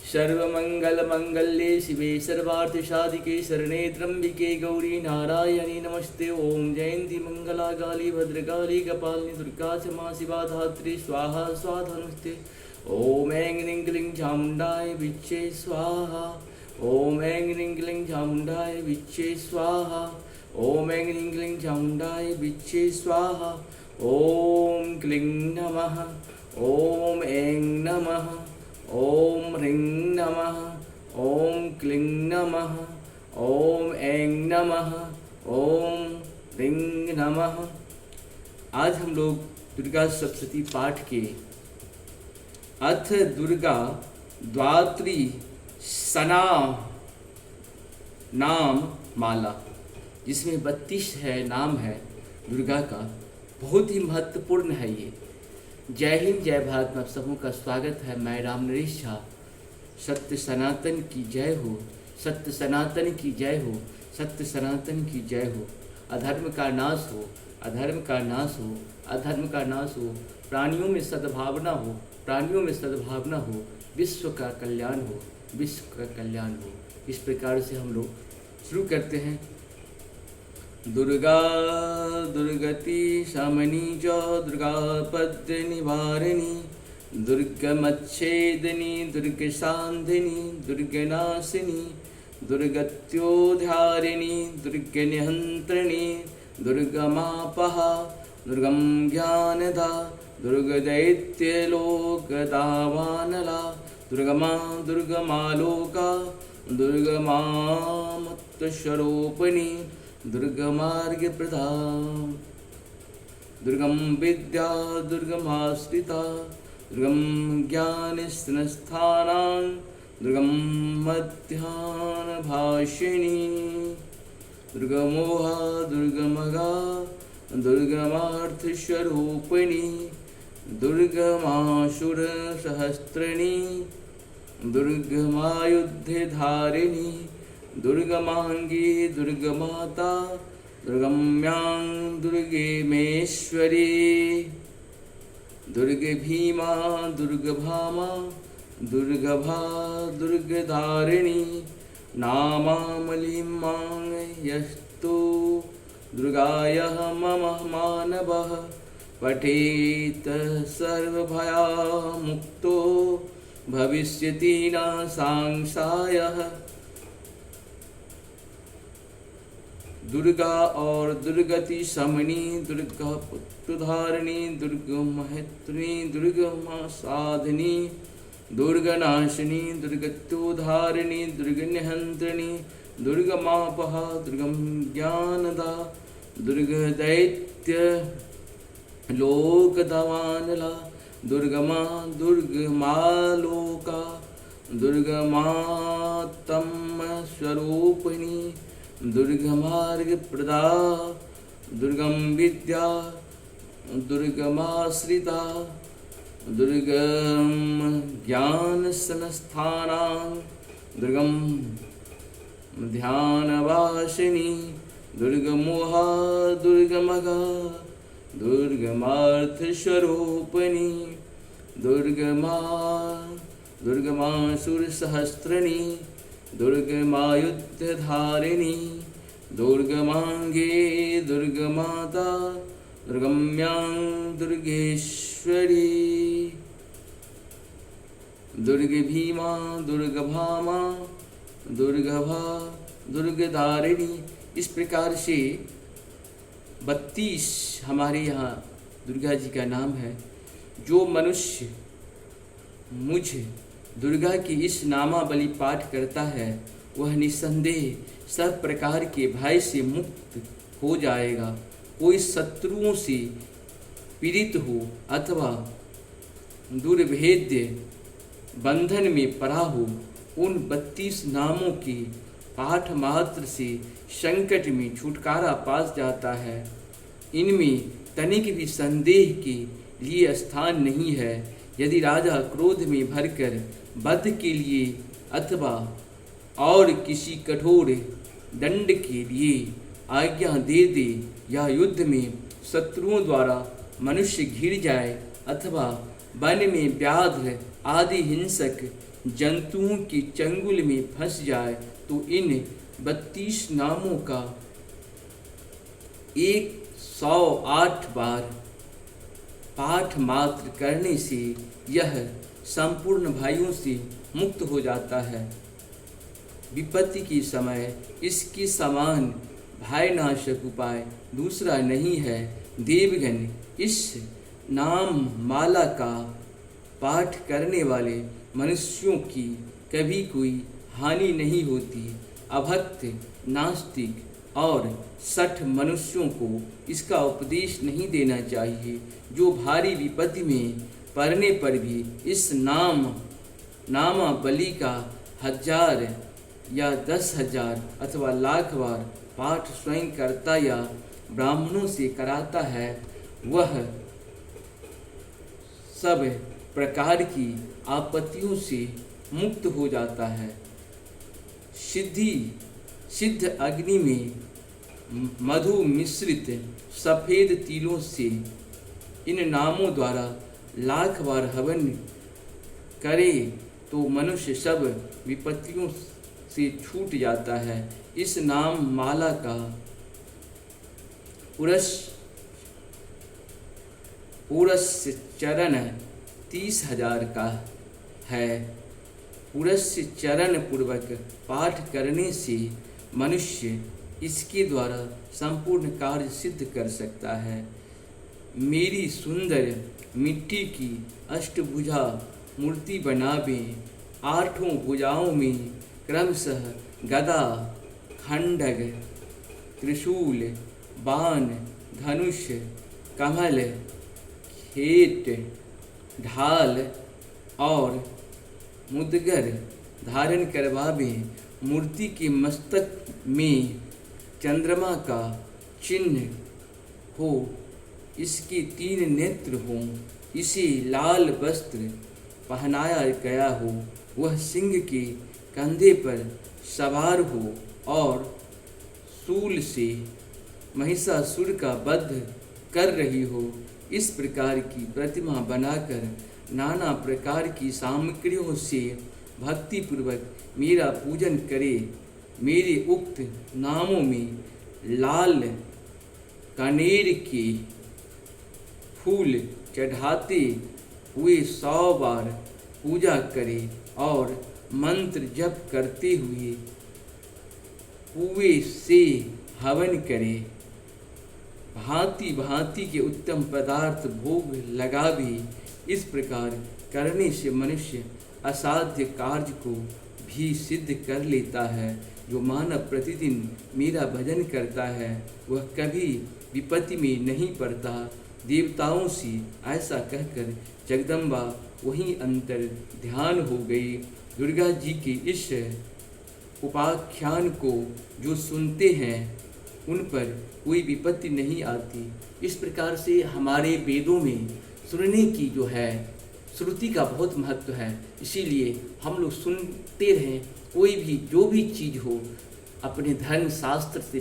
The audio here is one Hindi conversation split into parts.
सर्वमंगलमंगल्ये शिवे सर्वार्थसाधिके शरणे त्र्यंबिके गौरी नारायणी नमस्ते। ओम जयंती मंगला काली भद्रकाली कपालिनी दुर्गा क्षमा शिवा धात्री स्वाहा स्वाहा नमस्ते। ओम ऐं ह्रीं क्लीं चामुण्डाय विच्चे स्वाहा। ओम ऐं ह्रीं क्लीं चामुण्डाय विच्चे स्वाहा। ओम ऐं ह्रीं क्लीं चामुण्डाय विच्चे स्वाहा। ओम क्लीं नमः। ओम ऐं नमः। ओम ह्रीं नमः। ओम क्लीं नमः। ओम ऐं नमः। ओम ह्रीं नमः। आज हम लोग दुर्गा सप्तशती पाठ के अथ दुर्गा द्वात्री सना नाम माला, जिसमें 32 नाम है दुर्गा का, बहुत ही महत्वपूर्ण है ये। जय हिंद, जय भारत में आप सबों का स्वागत है। मैं राम नरेश झा। सत्य सनातन की जय हो, सत्य सनातन की जय हो, सत्य सनातन की जय हो। अधर्म का नाश हो, अधर्म का नाश हो, अधर्म का नाश हो। प्राणियों में सद्भावना हो, प्राणियों में सद्भावना हो। विश्व का कल्याण हो, विश्व का कल्याण हो। इस प्रकार से हम लोग शुरू करते हैं। दुर्गा दुर्गति शमनी च दुर्गा पद्य निवारिणी दुर्गमच्छेदिनी दुर्गशान्तिनी दुर्गनाशिनी दुर्गत्योद्धारिणी दुर्गनिहन्त्रिणी दुर्गमापहा दुर्गम ज्ञानदा दुर्गदैत्यलोकदावानला दुर्गमा दुर्गमालोका दुर्गमामत्तस्वरूपिणी दुर्गमार्गप्रदा दुर्गम विद्या दुर्गमाश्रिता दुर्गम ज्ञानस्थानां दुर्गम मध्याह्नभाषिणी दुर्गमोहा दुर्गमगा दुर्गमार्थस्वरूपिणी दुर्गमासुरसहस्रिणी दुर्गमायुद्धधारिणी दुर्गमांगी दुर्गमाता दुर्गम्यां दुर्गेमेश्वरी दुर्गभीमा दुर्गभामा दुर्गभा दुर्गधारिणी नामामलिमां यस्तु दुर्गायाः मम मानवः पठेत सर्वभयमुक्तो भविष्यति न संशयः। दुर्गा और दुर्गति शमनी दुर्गा पुत्रधारिणी दुर्गमहत्रिणी दुर्गमा साधिनी दुर्गनाशिनी दुर्गत्योद्धारिणी दुर्गनिहन्त्रिणी दुर्गमापहा दुर्गम ज्ञानदा दुर्गदैत्य लोकदवानला दुर्गमा दुर्गमालोका दुर्गमातम स्वरूपिणी दुर्गमार्गप्रदा दुर्गम विद्या दुर्गमाश्रिता दुर्गम ज्ञानसंस्थानां दुर्गम ध्यानवासिनी दुर्गमोहा दुर्गमगा दुर्गमार्थस्वरूपिणी दुर्गमा दुर्गमासुरसहस्रिणी दुर्गमायुद्धधारिणी दुर्गमांगे दुर्गमाता दुर्गम्यां दुर्गेश्वरी दुर्गभीमा दुर्गभामा दुर्गभा दुर्गधारिणी। इस प्रकार से 32 हमारे यहाँ दुर्गा जी का नाम है। जो मनुष्य मुझ दुर्गा की इस नामावली पाठ करता है वह निसंदेह सब प्रकार के भय से मुक्त हो जाएगा। कोई शत्रुओं से पीड़ित हो अथवा दुर्भेद्य बंधन में पड़ा हो, उन 32 नामों के पाठ मात्र से संकट में छुटकारा पा जाता है। इनमें तनिक भी संदेह के लिए स्थान नहीं है। यदि राजा क्रोध में भरकर वध के लिए अथवा और किसी कठोर दंड के लिए आज्ञा दे दे या युद्ध में शत्रुओं द्वारा मनुष्य घिर जाए अथवा वन में व्याध आदि हिंसक जंतुओं की चंगुल में फंस जाए तो इन 32 नामों का 108 बार पाठ मात्र करने से यह संपूर्ण भयों से मुक्त हो जाता है। विपत्ति के समय इसके समान भयनाशक उपाय दूसरा नहीं है। देवगण, इस नाम माला का पाठ करने वाले मनुष्यों की कभी कोई हानि नहीं होती। अभक्त, नास्तिक और सठ मनुष्यों को इसका उपदेश नहीं देना चाहिए, जो भारी विपत्ति में पड़ने पर भी इस नामावली का 1000 या 10,000 अथवा लाख बार पाठ स्वयं करता या ब्राह्मणों से कराता है, वह सब प्रकार की आपत्तियों से मुक्त हो जाता है। सिद्ध अग्नि में मधु मिश्रित सफ़ेद तिलों से इन नामों द्वारा लाख बार हवन करे तो मनुष्य सब विपत्तियों से छूट जाता है। इस नाम माला का पुरस्य चरण 30,000 का है। पुरस्य चरण पूर्वक पाठ करने से मनुष्य इसके द्वारा संपूर्ण कार्य सिद्ध कर सकता है। मेरी सुंदर मिट्टी की अष्टभुजा मूर्ति बनावे, 8 भुजाओं में क्रमशः गदा, खंडग, त्रिशूल, बाण, धनुष, कमल, खेट, ढाल और मुदगर धारण करवावे। मूर्ति के मस्तक में चंद्रमा का चिन्ह हो, इसके 3 नेत्र हों, इसे लाल वस्त्र पहनाया गया हो, वह सिंह के कंधे पर सवार हो और शूल से महिषासुर का वध कर रही हो। इस प्रकार की प्रतिमा बनाकर नाना प्रकार की सामग्रियों से भक्तिपूर्वक मेरा पूजन करे। मेरे उक्त नामों में लाल कनेर के फूल चढ़ाते हुए 100 बार पूजा करे और मंत्र जप करते हुए कुएं से हवन करे। भांति भांति के उत्तम पदार्थ भोग लगावे। इस प्रकार करने से मनुष्य असाध्य कार्य को भी सिद्ध कर लेता है। जो मानव प्रतिदिन मेरा भजन करता है वह कभी विपत्ति में नहीं पड़ता। देवताओं से ऐसा कहकर जगदम्बा वहीं अंतर ध्यान हो गई। दुर्गा जी के इस उपाख्यान को जो सुनते हैं उन पर कोई विपत्ति नहीं आती। इस प्रकार से हमारे वेदों में सुनने की जो है श्रुति का बहुत महत्व है। इसीलिए हम लोग सुनते रहें। कोई भी जो भी चीज़ हो अपने धर्म शास्त्र से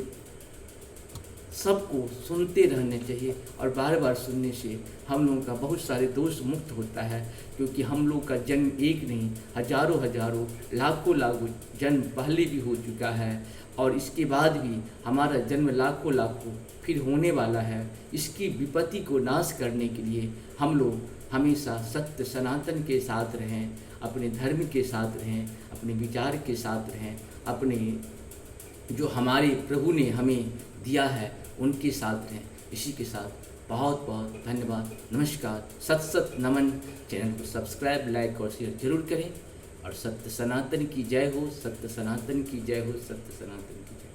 सबको सुनते रहने चाहिए और बार बार सुनने से हम लोगों का बहुत सारे दोष मुक्त होता है। क्योंकि हम लोग का जन्म एक नहीं हजारों लाखों जन्म पहले भी हो चुका है और इसके बाद भी हमारा जन्म लाखों फिर होने वाला है। इसकी विपत्ति को नाश करने के लिए हम लोग हमेशा सत्य सनातन के साथ रहें, अपने धर्म के साथ रहें, अपने विचार के साथ रहें, अपने जो हमारे प्रभु ने हमें दिया है उनके साथ रहें। इसी के साथ बहुत बहुत धन्यवाद, नमस्कार, सत नमन। चैनल को सब्सक्राइब, लाइक और शेयर जरूर करें और सत्य सनातन की जय हो, सत्य सनातन की जय हो, सत्य सनातन की जय।